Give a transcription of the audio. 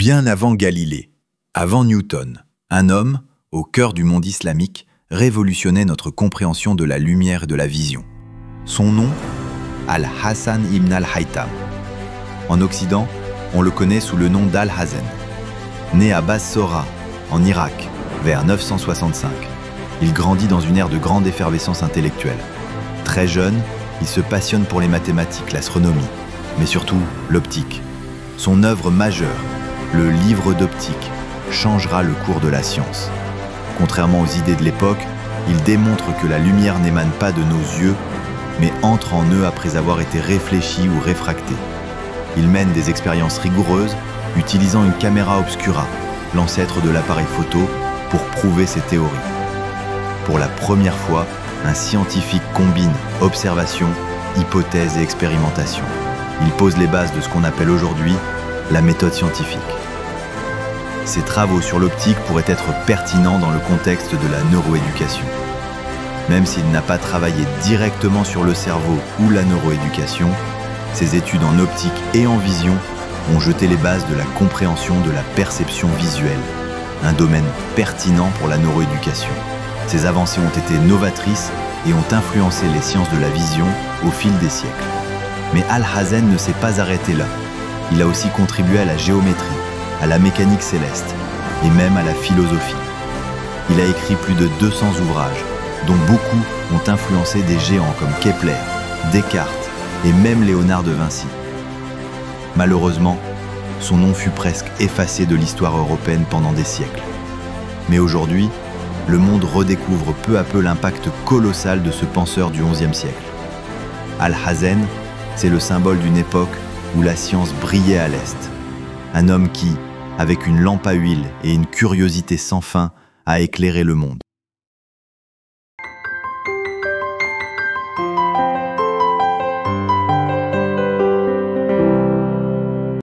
Bien avant Galilée, avant Newton, un homme, au cœur du monde islamique, révolutionnait notre compréhension de la lumière et de la vision. Son nom, Al-Hasan ibn al-Haytham. En Occident, on le connaît sous le nom d'Al-Hazen. Né à Bassora, en Irak, vers 965, il grandit dans une ère de grande effervescence intellectuelle. Très jeune, il se passionne pour les mathématiques, l'astronomie, mais surtout l'optique. Son œuvre majeure, le livre d'optique, changera le cours de la science. Contrairement aux idées de l'époque, il démontre que la lumière n'émane pas de nos yeux, mais entre en eux après avoir été réfléchie ou réfractée. Il mène des expériences rigoureuses, utilisant une caméra obscura, l'ancêtre de l'appareil photo, pour prouver ses théories. Pour la première fois, un scientifique combine observation, hypothèse et expérimentation. Il pose les bases de ce qu'on appelle aujourd'hui la méthode scientifique. Ses travaux sur l'optique pourraient être pertinents dans le contexte de la neuroéducation. Même s'il n'a pas travaillé directement sur le cerveau ou la neuroéducation, ses études en optique et en vision ont jeté les bases de la compréhension de la perception visuelle, un domaine pertinent pour la neuroéducation. Ces avancées ont été novatrices et ont influencé les sciences de la vision au fil des siècles. Mais Al-Hazen ne s'est pas arrêté là. Il a aussi contribué à la géométrie, à la mécanique céleste et même à la philosophie. Il a écrit plus de 200 ouvrages, dont beaucoup ont influencé des géants comme Kepler, Descartes et même Léonard de Vinci. Malheureusement, son nom fut presque effacé de l'histoire européenne pendant des siècles. Mais aujourd'hui, le monde redécouvre peu à peu l'impact colossal de ce penseur du XIe siècle. Al-Hazen, c'est le symbole d'une époque où la science brillait à l'Est. Un homme qui, avec une lampe à huile et une curiosité sans fin, a éclairé le monde.